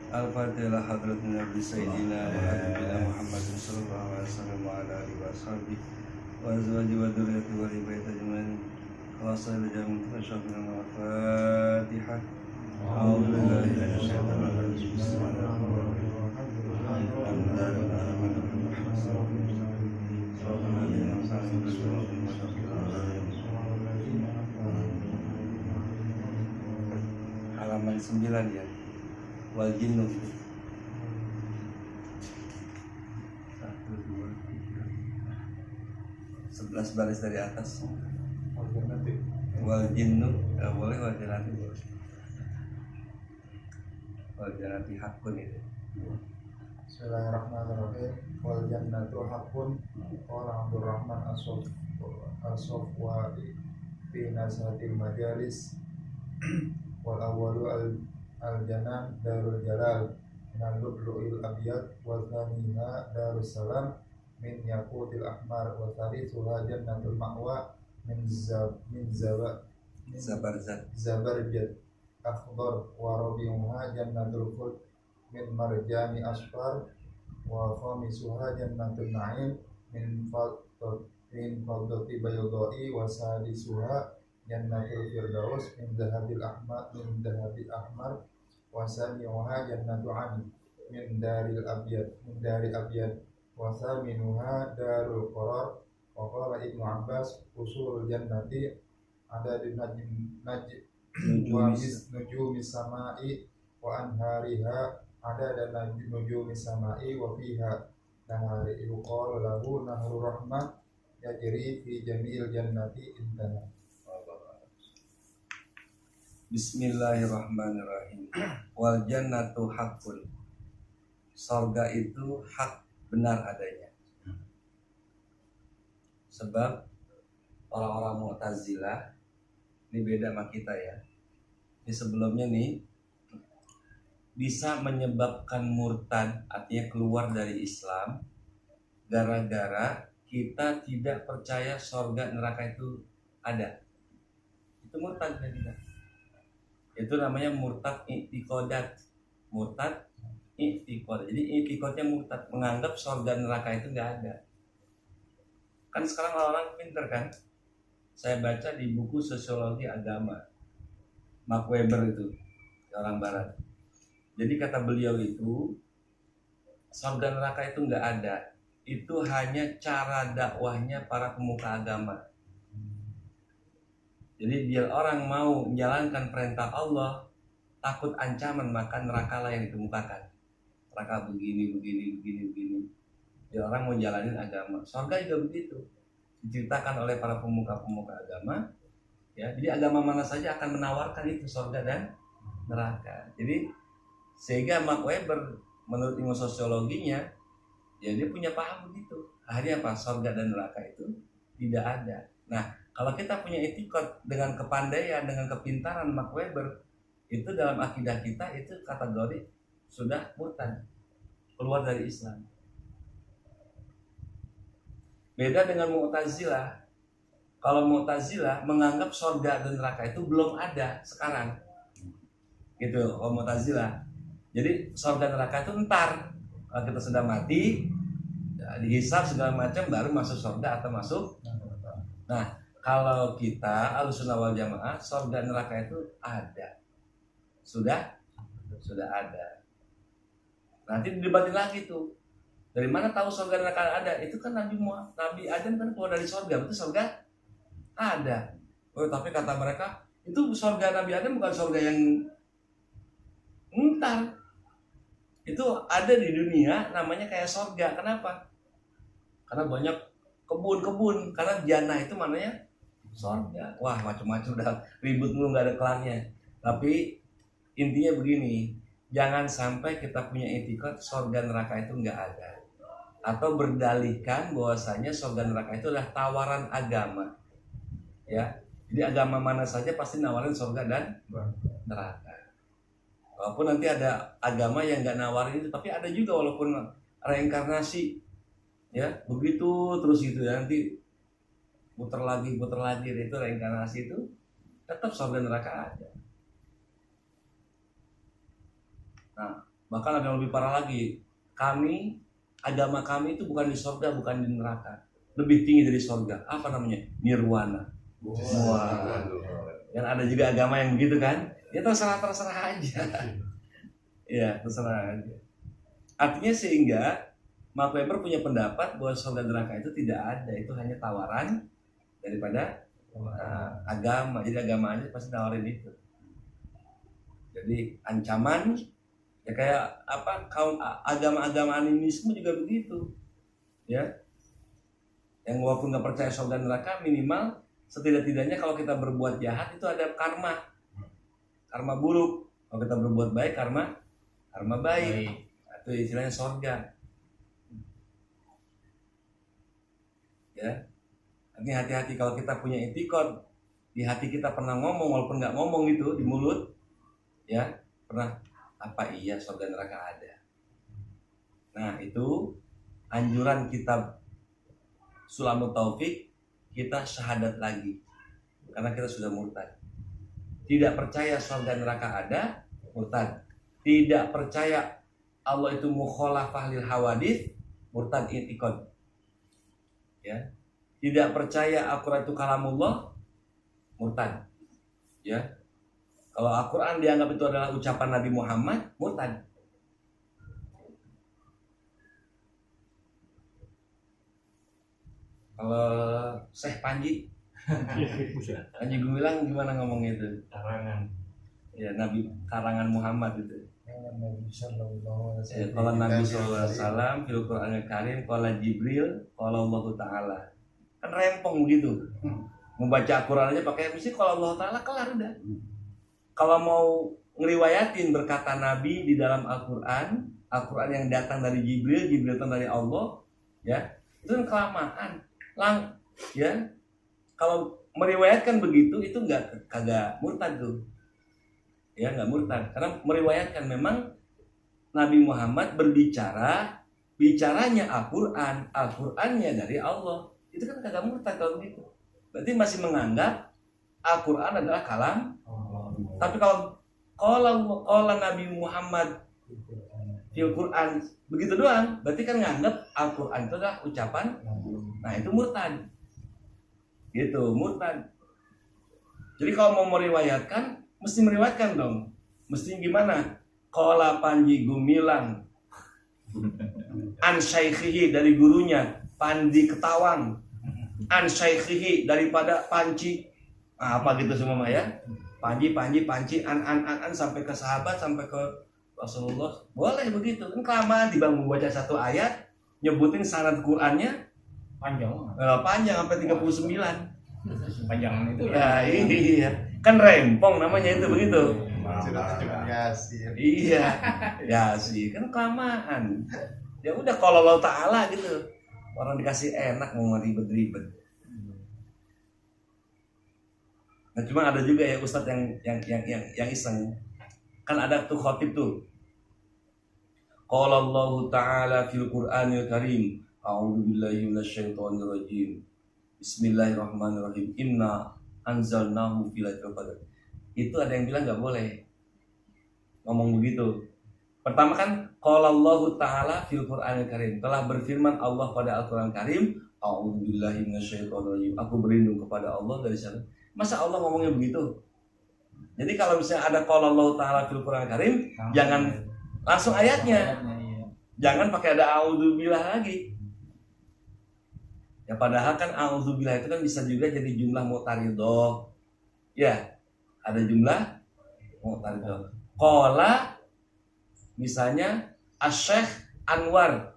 Al-Fatihah hadratin Nabi Sayyidina wa Habibina Muhammadin sallallahu alaihi wasallam wa ala alihi wa sahbihi wa azwaji wa dzurriyyati wa ibadah ajmain. Wasal jamin tasyabina al-Fatihah. A'udzu billahi minasyaitonir rajim. Bismillahirrahmanirrahim. Halaman 9 ya. Wal jinnu 1, 2, 3 11 baris dari atas. Wal jinnu nggak boleh, wal jannati boleh. Wal jannati hakun itu. Bismillahirrahmanirrahim. Wal jannatu haqqun qala Abdurrahman as-Safwani fi nasatil majalis wal awwalu al-janan darul jalal minal lu'lu'il abyad wa thanina darus salam min yaqutil ahmar wa thalithuha jannatul ma'wa min zabarjad akhdar wa rabi'uha jannatul khuld min marjani asfar wa khamisuha jannatul na'im min fadlati baydai wa sadisuha jannatul firdaus min dhahabil ahmar wa sabi'uha jannatul adn min daril abyad wa thaminuha darul qarar. Wa qala Ibnu Abbas usulul jannati adadun nujumis samai wa anhariha dan nujumis samai wa fiha nahari yuqalu lahu nahrur rahmah yajri fi jami'il jannati intana. Bismillahirrahmanirrahim. Wal jannatu haqqun. Surga itu hak, benar adanya. Sebab orang-orang Mu'tazilah ini beda sama kita ya. Ini sebelumnya nih bisa menyebabkan murtad, artinya keluar dari Islam, gara-gara kita tidak percaya surga neraka itu ada. Itu murtad ya kita. Itu namanya murtad i'tiqadat. Murtad i'tiqad. Jadi i'tiqadnya murtad, menganggap surga neraka itu enggak ada. Kan sekarang orang-orang pinter kan? Saya baca di buku Sosiologi Agama Mark Weber itu, orang barat. Jadi kata beliau itu surga neraka itu enggak ada. Itu hanya cara dakwahnya para pemuka agama. Jadi biar orang mau menjalankan perintah Allah, takut ancaman, maka neraka lah yang dikemukakan. Neraka begini. Biar orang mau jalanin agama. Surga juga begitu. Diceritakan oleh para pemuka-pemuka agama. Ya, jadi agama mana saja akan menawarkan itu surga dan neraka. Jadi sehingga Mark Weber menurut ilmu sosiologinya, ya dia punya paham begitu. Akhirnya apa? Surga dan neraka itu tidak ada. Nah, kalau kita punya etikot dengan kepandaian, dengan kepintaran Mark Weber, itu dalam akidah kita itu kategori sudah murtad, keluar dari Islam. Beda dengan Mu'tazilah. Kalau Mu'tazilah menganggap surga dan neraka itu belum ada sekarang. Gitu, kalau Mu'tazilah. Jadi surga neraka itu ntar, kalau kita sudah mati, ya, dihisab segala macam baru masuk surga atau masuk. Nah, kalau kita Ahlussunnah wal Jamaah, surga neraka itu ada. Sudah ada. Nanti didebatin lagi tuh. Dari mana tahu surga neraka ada? Itu kan Nabi Adam kan keluar dari surga, berarti surga ada. Oh, tapi kata mereka itu surga Nabi Adam bukan surga yang ntar. Itu ada di dunia namanya kayak surga. Kenapa? Karena banyak kebun. Karena jannah itu maknanya surga. Wah, macam-macam udah ribut mulu, nggak ada kelarnya. Tapi intinya begini, jangan sampai kita punya etikot surga neraka itu nggak ada, atau berdalihkan bahwasanya surga neraka itu adalah tawaran agama. Ya, jadi agama mana saja pasti nawarin surga dan neraka. Walaupun nanti ada agama yang nggak nawarin itu, tapi ada juga walaupun reinkarnasi, ya begitu terus gitu ya, nanti puter lagi itu reinkarnasi itu tetap surga neraka ada. Nah, Bahkan ada yang lebih parah lagi. Agama kami itu bukan di surga, bukan di neraka. Lebih tinggi dari surga. Apa namanya? Nirwana. Wah. Dan ada juga agama yang begitu kan? Ya terserah aja. Ya terserah aja. Artinya sehingga Mark Weber punya pendapat bahwa surga neraka itu tidak ada. Itu hanya tawaran daripada agama. Jadi agamanya pasti tawarin itu. Jadi ancaman ya kayak apa, kaum agama-agama animisme juga begitu ya, yang walaupun nggak percaya surga neraka, minimal setidak-tidaknya kalau kita berbuat jahat itu ada karma buruk, kalau kita berbuat baik karma baik. Itu istilahnya surga ya. Ini hati-hati kalau kita punya itikad di hati kita, pernah ngomong walaupun nggak ngomong itu di mulut ya, pernah, apa iya surga neraka ada. Nah itu anjuran kitab Sulamut Taufik, kita syahadat lagi karena kita sudah murtad. Tidak percaya surga neraka ada, murtad. Tidak percaya Allah itu mukhalafah lil hawadits, murtad i'tiqad ya. Tidak percaya Al-Quran itu kalamullah, murtad ya. Kalau Al-Quran dianggap itu adalah ucapan Nabi Muhammad, murtad. Kalau Syekh Panji Gumilang gimana ngomong itu? Karangan. Ya, Nabi karangan Muhammad itu. Ya, Kalau Nabi SAW, fil Qur'anil Karim, kalau Jibril, kalau Allah Ta'ala. Kan rempong gitu. Membaca Al-Quran aja pakai mesti kalau Allah Ta'ala, kelar udah. Kalau mau ngeriwayatin berkata Nabi di dalam Al-Quran yang datang dari Jibril datang dari Allah, ya itu kan kelamaan, ya. Kalau meriwayatkan begitu itu kagak murtad tuh, ya nggak murtad, karena meriwayatkan memang Nabi Muhammad bicaranya Al-Qurannya dari Allah, itu kan kagak murtad kalau begitu. Berarti masih menganggap Al-Quran adalah kalam. Tapi kalau Nabi Muhammad fil Quran begitu doang, berarti kan nganggap Al-Quran itu adalah ucapan. Nah itu murtad. Gitu, murtad. Jadi kalau mau meriwayatkan, mesti meriwayatkan dong. Mesti gimana? Qala Panji Gumilang an syaikhihi, dari gurunya Pandi Ketawang, an syaikhihi, daripada Panci. Apa gitu semua ya? Panci, an sampai ke sahabat, sampai ke Rasulullah. Boleh begitu. Kan kelamaan dibang membaca satu ayat, nyebutin sanad Qur'annya Panjang sampai 39. Panjangan itu ya. Iya. Kan rempong namanya itu begitu. Iya. Ya sih, kan kelamaan. Ya udah kalau Allah Ta'ala gitu. Orang dikasih enak mau ribet-ribet. Nah, cuma ada juga ya ustadz yang iseng. Kan ada tuh khotib tuh. Qala Allah Ta'ala fil Qur'anil Karim, a'udzu billahi minasyaitonir rajim. Bismillahirrahmanirrahim. Inna anzalnahu fi lailatul qadar. Itu ada yang bilang enggak boleh ngomong begitu. Pertama kan qala Allah Ta'ala fil Qur'anil Karim, telah berfirman Allah pada Al-Qur'an Karim, a'udzu billahi minasyaitonir rajim. Aku berlindung kepada Allah dari syaitan. Masa Allah ngomongnya begitu? Jadi kalau misalnya ada qala Allah Ta'ala fil Qur'an Karim, jangan langsung ayatnya. Jangan pakai ada a'udzubillah lagi. Ya padahal kan a'udzubillah itu kan bisa juga jadi jumlah mu'taridah. Ya, ada jumlah mu'taridah. Qala misalnya Asy-Syaikh Anwar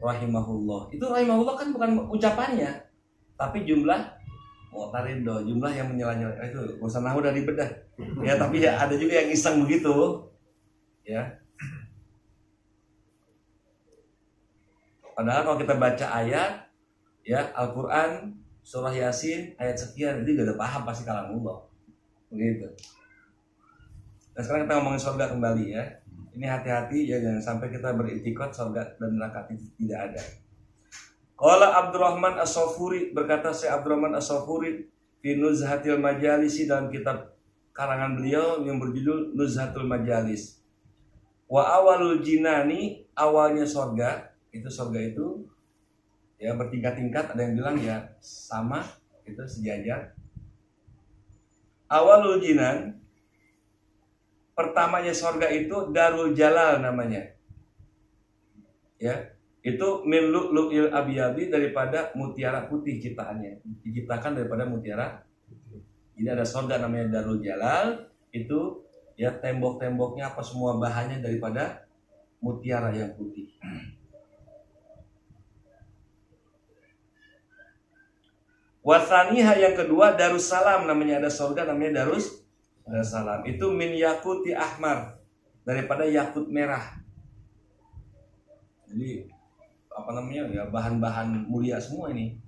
rahimahullah. Itu rahimahullah kan bukan ucapannya, tapi jumlah mu'taridah, jumlah yang menyela-nyela. Itu usah nahu dari bedah. Ya, tapi ya ada juga yang iseng begitu. Ya. Padahal kalau kita baca ayat, ya Al-Quran, surah Yasin, ayat sekian, itu gak ada paham pasti kalamullah. Begitu. Nah sekarang kita ngomongin surga kembali ya. Ini hati-hati ya, jangan sampai kita beriktikad surga dan neraka itu tidak ada. Qala Abdurrahman As-Safuri, berkata Syekh Abdurrahman As-Safuri fi Nuzhatil Majalisi, dalam kitab karangan beliau yang berjudul Nuzhatul Majalis. Wa awalul jinani, awalnya sorga itu ya bertingkat-tingkat, ada yang bilang ya sama, itu sejajar. Awalul jinan, pertamanya sorga itu Darul Jalal namanya. Ya, itu min lu'lu'il abiyabi, daripada mutiara putih ciptaannya. Diciptakan daripada mutiara. Jadi ada sorga namanya Darul Jalal, itu ya tembok-temboknya apa semua bahannya daripada mutiara yang putih. Wasaniha, yang kedua Darussalam namanya, ada sorga namanya Darussalam, itu min yakuti ahmar, daripada yakut merah. Jadi apa namanya ya, bahan-bahan mulia semua ini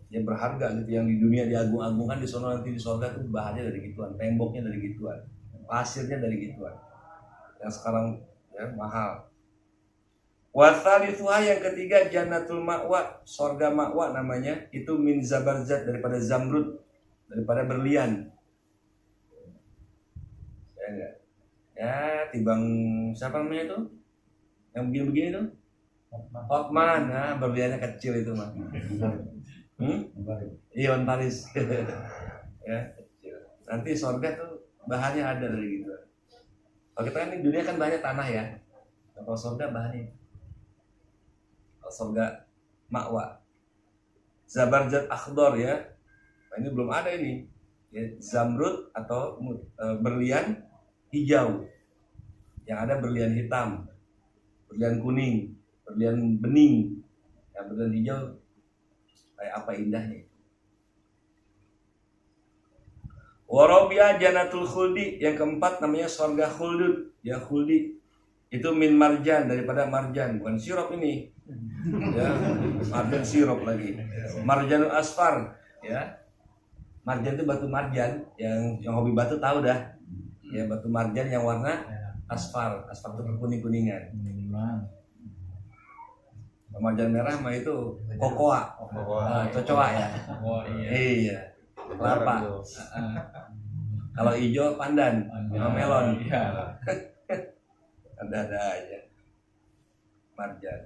yang berharga gitu, yang di dunia diagung-agungkan, di sana nanti di sorga tuh bahannya dari gituan, temboknya dari gituan, pasirnya dari gituan, yang sekarang ya mahal. Wasalithuha, yang ketiga Jannatul Ma'wa, sorga Ma'wa namanya, itu min zabarzat, daripada zamrud, daripada berlian. Ya enggak? Ya tibang siapa namanya itu? Yang begini-begini tuh? Hotman, nah berliannya kecil itu mah. Ion Paris. Ya, kecil. Nanti sorga tuh bahannya ada dari gitu. Kalau kita kan di dunia kan banyak tanah ya. Kalau sorga bahannya, sorga Ma'wa Zabarjat Akhdar ya. Nah, ini belum ada ini ya, zamrud atau berlian hijau. Yang ada berlian hitam, berlian kuning, berlian bening. Ya, berlian hijau kayak apa indahnya. Warabia Jannatul Khuldi, yang keempat namanya sorga Khuldud ya, Khuldi itu min marjan, daripada marjan, bukan sirup ini ya, marjan sirup lagi, marjanul asfar ya. Marjan itu batu marjan, yang hobi batu tahu dah ya, batu marjan yang warna asfar itu kuning-kuningan. Marjan merah mah itu kokoa, cocoa ya. Oh Iya, kelapa. Kalau hijau pandan, melon. Ada aja marjan.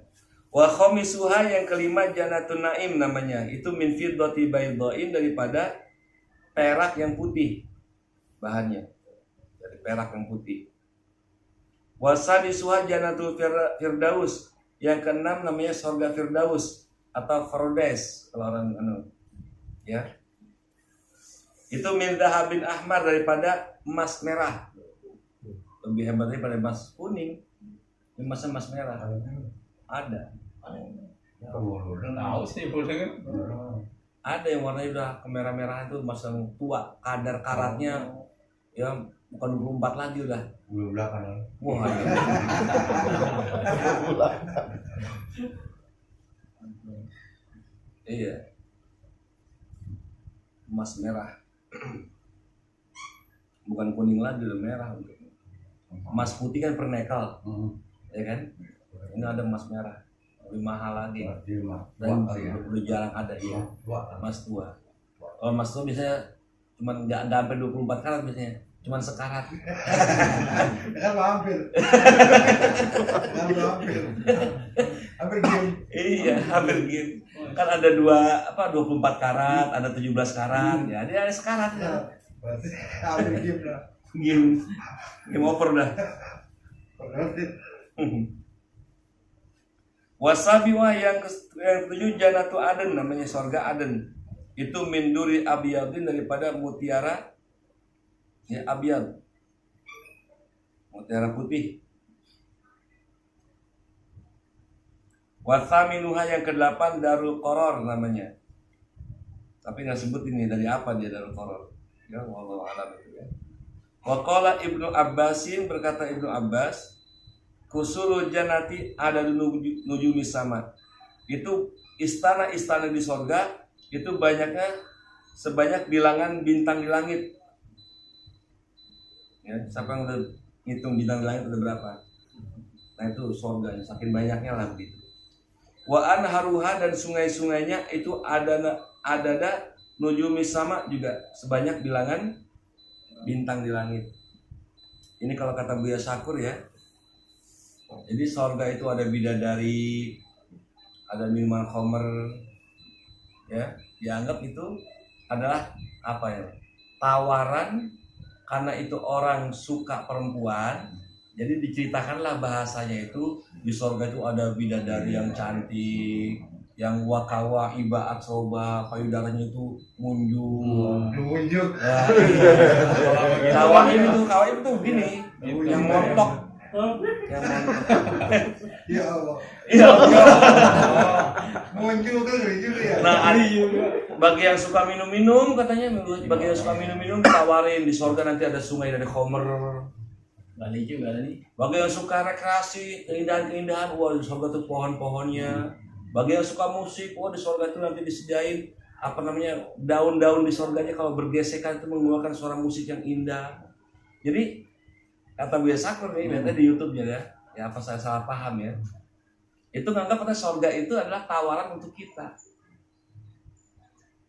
Wa khamisuha, yang kelima Jannatun Naim namanya, itu min fiddati baydhain, daripada perak yang putih, bahannya dari perak yang putih. Wa sadisuha Jannatul Firdaus, yang keenam namanya surga Firdaus atau Firdaus kalau orang ya. Itu min dahabin ahmar, daripada emas merah. Lebih hebat daripada emas kuning. Emasnya emas merah. Ada. Tahu sih boleh. Ada yang warnanya udah kemerah-merahan, itu emas yang tua, kadar karatnya ya bukan 24 lagi udah. 28. Wah. Iya. Emas merah. Bukan kuning lagi, udah merah. Emas putih kan pernekel, ya kan? Ini ada emas merah, lebih mahal lagi. Dan udah jarang ada ya. Emas tua. Kalau emas tua biasanya cuma nggak sampai 24 karat biasanya, cuma sekarat. Kan hampir. Hampir game. Iya, hampir game. Kan ada 24 karat, ada 17 karat, ya dia ada sekarat ya. Berarti hampir game lah. Game over dah. Wasabiwa, yang ketujuh Jannatu Aden namanya, surga Aden, itu min duri abiyadin, daripada mutiara ya abiyad, mutiara putih. Wasaminuha, yang kedelapan Darul Qoror namanya, tapi nggak sebut ini dari apa dia Darul Qoror ya, wallahu alam itu ya. Waqala Ibnu Abbasin, berkata Ibnu Abbas, kusurul jannati ada nujumi sama, itu istana-istana di sorga itu banyaknya sebanyak bilangan bintang di langit ya. Siapa yang udah ngitung bintang di langit ada berapa? Nah itu sorga, saking banyaknya lah begitu. Wa anharuha, dan sungai-sungainya itu ada nujumi sama juga sebanyak bilangan bintang di langit. Ini kalau kata Buya Syakur ya, Jadi surga itu ada bidadari, ada minuman khamr, ya, dianggap itu adalah apa ya? Tawaran karena itu orang suka perempuan. Jadi diceritakanlah bahasanya itu di surga itu ada bidadari yang cantik, yang wakawa iba atsoba, payudaranya itu munjung. Nunjuk. Ya, iya. Kawain itu begini, yang montok, yang montok. Ya Allah. Iya. Muncul kan juga ya. Nah, bagi yang suka minum-minum katanya, bagi yang suka minum-minum tawarin di surga nanti ada sungai dari khamr. Bali juga nih. Bagi yang suka rekreasi, keindahan-keindahan, wah di surga tuh pohon-pohonnya. Bagi yang suka musik, wah di surga itu nanti disediain apa namanya daun-daun di surganya kalau bergesekan itu mengeluarkan suara musik yang indah. Jadi kata biasa nih, lihatnya di YouTube ya, ya apa saya salah paham ya. Itu nganggap pada surga itu adalah tawaran untuk kita.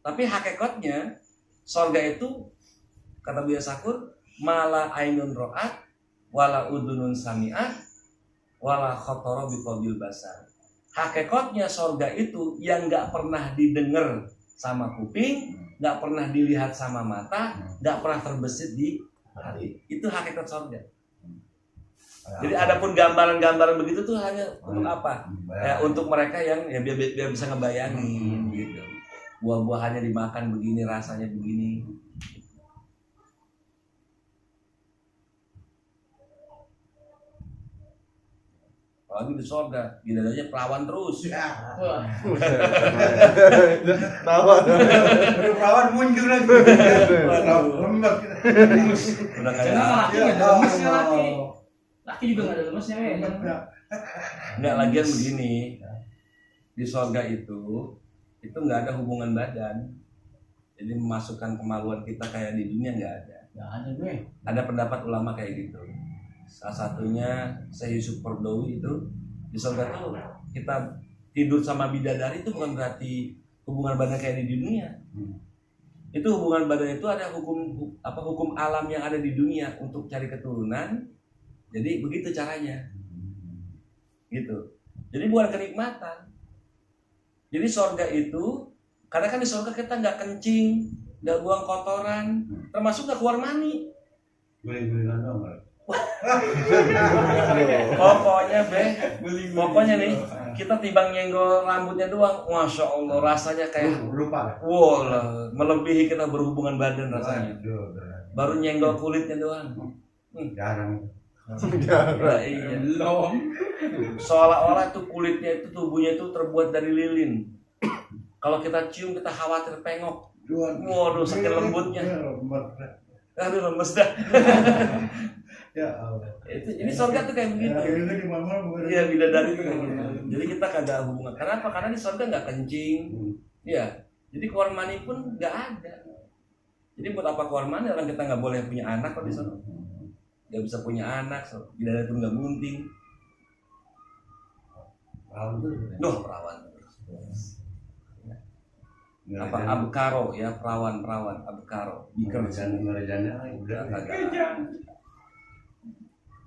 Tapi hakikatnya surga itu kata biasa mala ainun ro'at wala udunun sami'at wala khotoro biqalbil basar. Hakikatnya surga itu yang nggak pernah didengar sama kuping, nggak pernah dilihat sama mata, nggak pernah terbesit di hati. Itu hakikat surga. Jadi adapun gambaran-gambaran begitu tuh hanya untuk apa? Ya, untuk mereka yang ya biar bisa ngebayangin gitu. Buah-buahannya dimakan begini, rasanya begini. Apalagi di surga, bidadarinya perawan terus. Wah. Perawan muncul lagi. Lembab. Udah kayak Jangan laki nggak ada lemesnya laki. Laki juga nggak ada lemesnya ya. enggak lagian begini. Di surga itu nggak ada hubungan badan. Jadi memasukkan kemaluan kita kayak di dunia nggak ada. Nggak ada gue. Ada pendapat ulama kayak gitu. Salah satunya Syekh Yusuf Qaradawi itu di surga tuh kita tidur sama bidadari itu bukan berarti hubungan badan kayak di dunia. Itu hubungan badan itu ada hukum alam yang ada di dunia untuk cari keturunan. Jadi begitu caranya. Gitu. Jadi bukan kenikmatan. Jadi surga itu karena kan di surga kita nggak kencing, nggak buang kotoran, termasuk nggak keluar mani. Boleh-bolehan dong. Pokoknya nih kita timbang nyenggol rambutnya doang, masya Allah rasanya kayak lupa. wow, melebihi kita berhubungan badan rasanya. Baru nyenggol kulitnya doang. Jarang. Nah, iya. Belum. Seolah-olah tuh kulitnya itu tubuhnya itu terbuat dari lilin. Kalau kita cium kita khawatir pengok. Waduh saking lembutnya. Aduh lemes dah. Ya Allah. Ini surga tuh kayak begitu. Iya bidadari tuh kayak gitu. Jadi kita kagak hubungan. Kenapa? Karena di surga nggak kencing. Iya. Jadi keluar mani pun nggak ada. Jadi buat apa keluar mani? Orang kita nggak boleh punya anak kalau di sana. Nggak bisa punya anak. Bidadari pun nggak bunting. Duh perawan. Apa abkaro ya perawan abkaro. Merajana Udah kagak.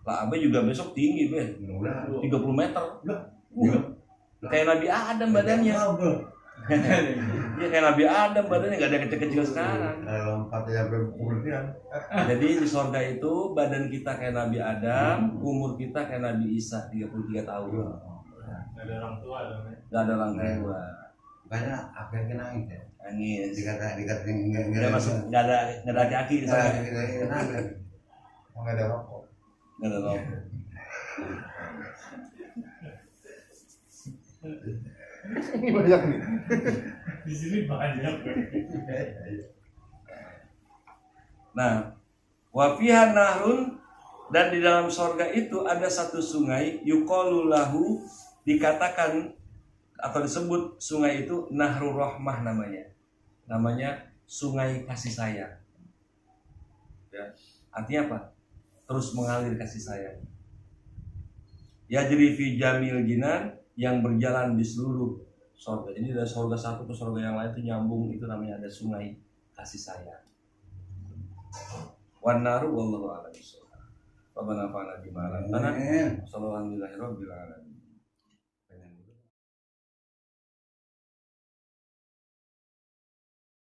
Lah Abe juga besok tinggi be 30 meter. Kayak Nabi Adam badannya. Iya kayak Nabi Adam badannya nggak ada kecil-kecil sekarang. Lompat ya berpuluhan. Jadi di surga itu badan kita kayak Nabi Adam, umur kita kayak Nabi Isa 33 tahun. Nggak ada orang tua dong. Nggak ada orang tua. Banyak apa yang kena gitu. Nangis. Dikata Nggak masuk nggak ada kaki di sana. Nggak ada rokok. Nggak ada rokok. Ini banyak nih. Di sini banyak. Nah, wafihan nahrun dan di dalam sorga itu ada satu sungai yuqalu lahu dikatakan atau disebut sungai itu Nahrul Rahmah namanya sungai kasih sayang. Ya, artinya apa? Terus mengalir kasih sayang. Yajri fi jamil jinan yang berjalan di seluruh surga. Jadi dari surga satu ke surga yang lain itu nyambung, itu namanya ada sungai kasih sayang. Wan naru wallahu a'lam bishawab. Rabbana fa'alna bima 'allamtana. Amin. Sallallahu alaihi wa sallam.